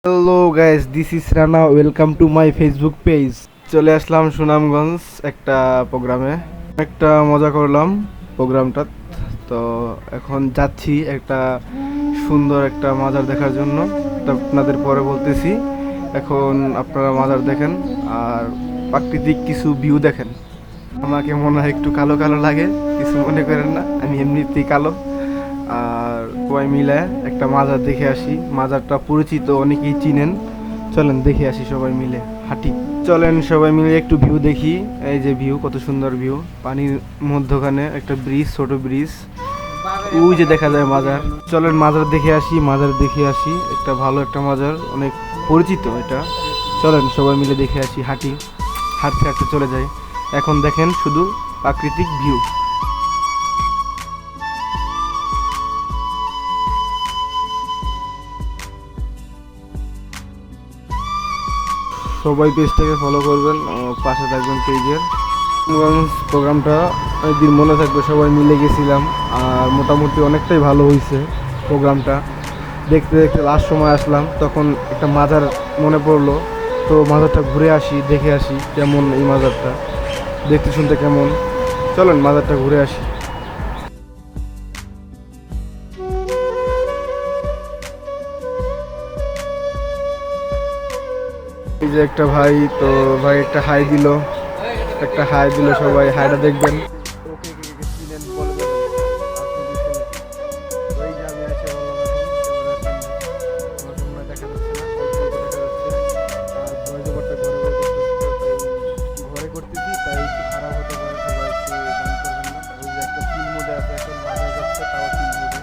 Hello guys, this is Rana. Welcome to my Facebook page. চলে আসলাম সুনামগঞ্জ একটা প্রোগ্রামে। একটা মজা করলাম প্রোগ্রামটা। তো এখন যাচ্ছি একটা সুন্দর একটা মাজার দেখার জন্য। তো আপনাদের পরে বলতেছি। এখন আপনারা মাজার দেখেন আর প্রাকৃতিক কিছু ভিউ দেখেন। আমাকে মনে হয় একটু কালো কালো লাগে, কিছু মনে করেন না, আমি এমনিতেই কালো। আর সবাই মিলে একটা মাজার দেখে আসি। মাজারটা পরিচিত, অনেকেই চিনেন। চলেন দেখে আসি সবাই মিলে, হাঁটি। চলেন সবাই মিলে একটু ভিউ দেখি। এই যে ভিউ, কত সুন্দর ভিউ। পানির মধ্যখানে একটা ব্রিজ, ছোট ব্রিজ। ওই যে দেখা যায় মাজার। চলেন মাজার দেখে আসি, মাজার দেখে আসি। একটা ভালো একটা মাজার, অনেক পরিচিত এটা। চলেন সবাই মিলে দেখে আসি, হাঁটি। হাঁটতে হাঁটতে চলে যাই। এখন দেখেন শুধু প্রাকৃতিক ভিউ। সবাই পেজটাকে ফলো করবেন, পাশে থাকবেন পেজের। প্রোগ্রামটা একদিন মনে থাকবে, সবাই মিলে গেছিলাম। আর মোটামুটি অনেকটাই ভালো হয়েছে প্রোগ্রামটা। দেখতে দেখতে লাস্ট সময় আসলাম, তখন একটা মাজার মনে পড়লো। তো মাজারটা ঘুরে আসি, দেখে আসি কেমন এই মাজারটা, দেখতে শুনতে কেমন। চলেন মাজারটা ঘুরে আসি। এই যে একটা ভাই, তো ভাই একটা হাই দিল, একটা হাই দিল। সবাই হাইটা দেখবেন। ওকে কে কে চিনেন বলে দেবেন, আপনি কি চিনেন? তো এই যে আমি এসে বললাম, এখন ক্যামেরার সামনে। আমার সামনে দেখা যাচ্ছে না, অল্প অল্প দেখা যাচ্ছে। আর ভয়েস ওভারটা ঘরে করতেছি, তাই একটু খারাপ হতে পারে, সবাই একটু গান করবেন না। ওই যে একটা চিল মোডে আছে, এখন বাজা যাচ্ছে, তাও চিল মোডে।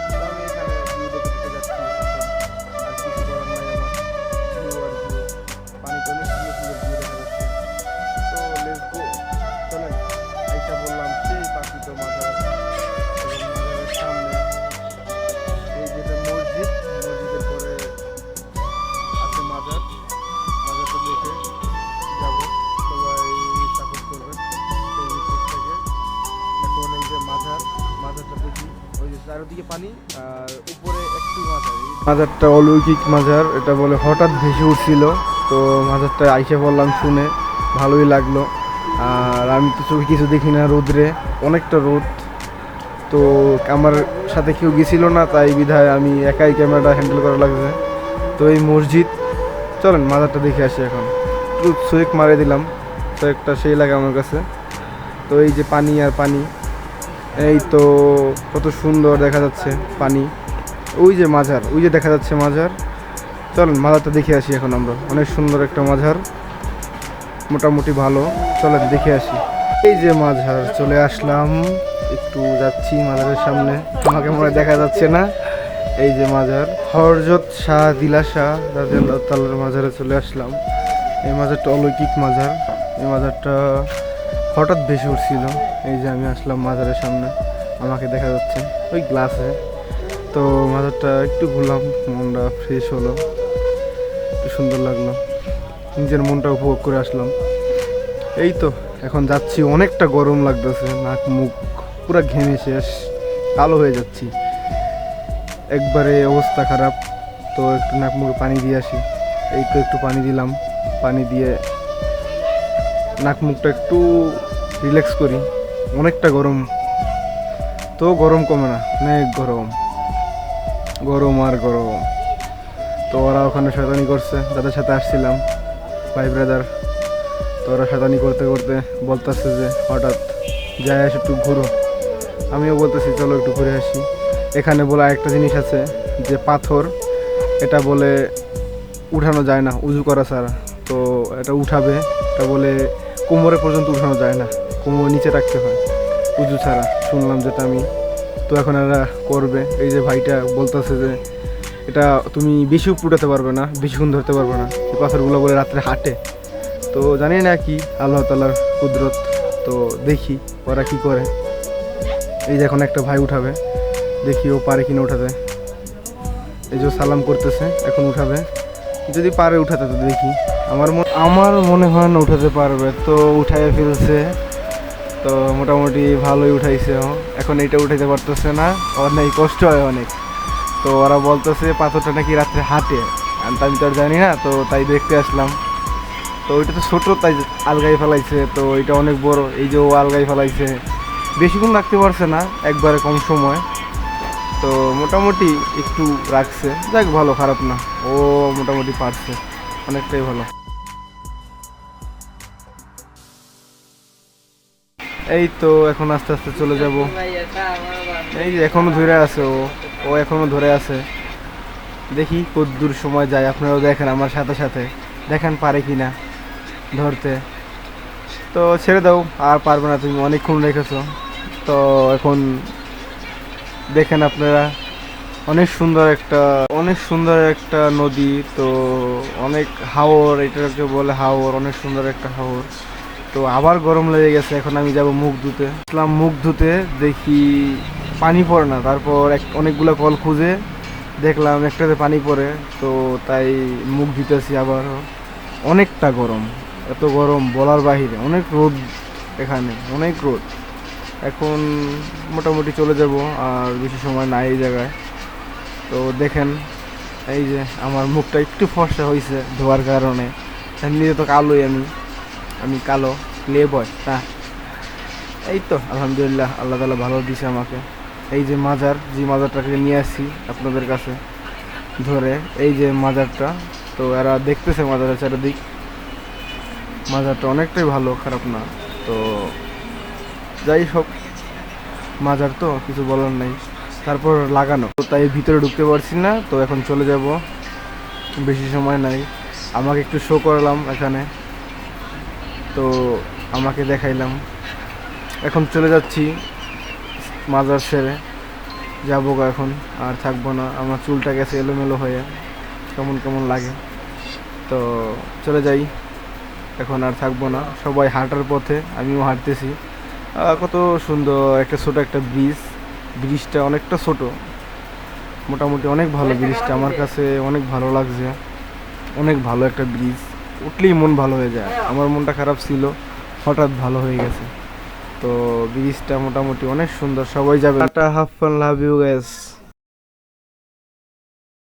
তো আমি এখানে ভিউ দেখে দেখে যাচ্ছি এখন। আর কিছু করার নাই আমার। ভিউ আর ভিউ, পানিতে অনেক সুন্দর সুন্দর ভিউ দেখা যাচ্ছে। তো লেটস গো, চলেন। আইসা বললাম সেই প্রাকৃত মাজার, এবং মাজারের সামনে এই যেটা মসজিদ, মসজিদের পরে আছে মাজার। মাজারটা দেখে যাব, সবাই সাপোর্ট করবেন ফেসবুক থেকে। এখন এই যে মাজার, মাজারটা দেখি। ওই যে চারিদিকে পানি, আর উপরে একটি মাজার। মাজারটা অলৌকিক মাজার, এটা বলে হঠাৎ ভেসে উঠছিল। তো মাজারটা আইসা বললাম, শুনে ভালোই লাগলো। আর আমি তো চোখে কিছু দেখি না, রোদ্রে অনেকটা রোদ। তো আমার সাথে কেউ গেছিল না, তাই বিধায় আমি একাই ক্যামেরাটা হ্যান্ডেল করা লাগছে। তো এই মসজিদ, চলেন মাজারটা দেখে আসি এখন। একটু সুয়েক মারে দিলাম, তো একটা সেই লাগে আমার কাছে। তো এই যে পানি আর পানি, এই তো কত সুন্দর দেখা যাচ্ছে পানি। ওই যে মাজার, ওই যে দেখা যাচ্ছে মাজার। চলেন মাজারটা দেখে আসি এখন আমরা। অনেক সুন্দর একটা মাজার, মোটামুটি ভালো। চলেন দেখে আসি। এই যে মাজার, চলে আসলাম। একটু যাচ্ছি মাজারের সামনে, আমাকে মনে হয় দেখা যাচ্ছে না। এই যে মাজার, হযরত শাহ দিলা শাহ রাদিয়াল্লাহু তাআলার মাজারে চলে আসলাম। এই মাজারটা অলৌকিক মাজার। এই মাজারটা হঠাৎ ভেসে উঠছিল। এই যে আমি আসলাম মাজারের সামনে, আমাকে দেখা যাচ্ছে ওই গ্লাসে। তো মাজারটা একটু ঘুরলাম, মনটা ফ্রেশ হলো, একটু সুন্দর লাগলো, নিজের মনটা উপভোগ করে আসলাম। এই তো এখন যাচ্ছি, অনেকটা গরম লাগতেছে, নাক মুখ পুরো ঘেমে শেষ, কালো হয়ে যাচ্ছি, একবারে অবস্থা খারাপ। তো একটু নাক মুখে পানি দিয়ে আসি। এই তো একটু পানি দিলাম, পানি দিয়ে নাক মুখটা একটু রিল্যাক্স করি। অনেকটা গরম, তো গরম কমে না, অনেক গরম, গরম আর গরম। তো ওরা ওখানে শয়তানি করছে, যাদের সাথে আসছিলাম, ভাই ব্রাদার। তো ওরা শয়তানি করতে করতে বলতেছে যে হঠাৎ যাই আসে একটু ঘুরো। আমিও বলতেছি চলো একটু ঘুরে আসি। এখানে বলে আরেকটা জিনিস আছে, যে পাথর, এটা বলে উঠানো যায় না উজু করা ছাড়া। তো এটা উঠাবে, এটা বলে কোমরে পর্যন্ত উঠানো যায় না, কোমর নিচে রাখতে হয় উজু ছাড়া, শুনলাম যেটা আমি। তো এখন এরা করবে। এই যে ভাইটা বলতেছে যে এটা তুমি বেশি উপরে উঠাতে পারবে না, বেশিক্ষণ ধরতে পারবে না, এই পাথরগুলো বলে রাত্রে হাঁটে। তো জানি না কি আল্লাহ তাআলার কুদরত। তো দেখি ওরা কি করে। এই যে এখন একটা ভাই উঠাবে, দেখি ও পারে কিনা উঠাতে। এই যে সালাম করতেছে, এখন উঠাবে, যদি পারে উঠাতে তো দেখি। আমার মনে হয় না উঠাতে পারবে। তো উঠাই ফেলছে, তো মোটামুটি ভালোই উঠাইছে। এখন এইটা উঠাইতে পারতেছে না, অনেক কষ্ট হয় অনেক। তো ওরা বলতেছে পাথরটা নাকি রাত্রে হাঁটে। আর আমি তো আর জানি না, তো তাই দেখতে আসলাম। তো ওইটা তো ছোটো, তাই আলগাই ফেলাইছে। তো ওইটা অনেক বড়, এই যে ও আলগাই ফেলাইছে, বেশিক্ষণ রাখতে পারছে না, একবারে কম সময়। তো মোটামুটি একটু রাখছে, যাক ভালো, খারাপ না। ও মোটামুটি পারছে, অনেকটাই ভালো। এই তো এখন আস্তে আস্তে চলে যাব। এই যে এখনো ধরে আছে ও, ও এখনো ধরে আছে। দেখি কত দূর সময় যায়, আপনারাও দেখেন আমার সাথে সাথে, দেখেন পারে কি না ধরতে। তো ছেড়ে দাও, আর পারবে না, তুমি অনেকক্ষণ রেখেছো। তো এখন দেখেন আপনারা, অনেক সুন্দর একটা নদী। তো অনেক হাওর, এটাকে বলে হাওর, অনেক সুন্দর একটা হাওর। তো আবার গরম লেগে গেছে, এখন আমি যাব মুখ ধুতে। আসলাম মুখ ধুতে, দেখি পানি পড়ে না। তারপর অনেকগুলো কল খুঁজে দেখলাম একটাতে পানি পড়ে। তো তাই মুখ ধুতেছি আবারও। অনেকটা গরম, এত গরম বলার বাহিরে, অনেক রোদ এখানে, অনেক রোদ। এখন মোটামুটি চলে যাব, আর বেশি সময় নাই এই জায়গায়। তো দেখেন, এই যে আমার মুখটা একটু ফর্সা হয়েছে ধোয়ার কারণে। এমনিতে তো কালোই, আমি কালো প্লে বয় না। এই তো আলহামদুলিল্লাহ, আল্লাহ তাআলা ভালো দিছে আমাকে। এই যে মাজার, যে মাজারটাকে নিয়ে আসছি আপনাদের কাছে ধরে, এই যে মাজারটা। তো এরা দেখতেছে মাজারের চারিদিক, মাজারটা অনেকটাই ভালো, খারাপ না। তো যাই হোক, মাজার তো কিছু বলার নাই। তারপর লাগানো, তো তাই ভিতরে ঢুকতে পারছি না। তো এখন চলে যাব, বেশি সময় নাই। আমাকে একটু শো করলাম এখানে, তো আমাকে দেখাইলাম। এখন চলে যাচ্ছি মাজার সেরে, যাবো গো এখন, আর থাকবো না। আমার চুলটা গেছে এলোমেলো হয়ে, কেমন কেমন লাগে। তো চলে যাই, এখন আর থাকবো না। সবাই হাঁটার পথে, আমিও হাঁটতেছি। কত সুন্দর একটা ছোট একটা ব্রিজটা অনেকটা ছোট, মোটামুটি অনেক ভালো ব্রিজটা, আমার কাছে অনেক ভালো লাগছে। অনেক ভালো একটা ব্রিজ, উঠলেই মন ভালো হয়ে যায়। আমার মনটা খারাপ ছিল, হঠাৎ ভালো হয়ে গেছে। তো ব্রিজটা মোটামুটি অনেক সুন্দর, সবাই যাবে। Tata, have fun, love you guys.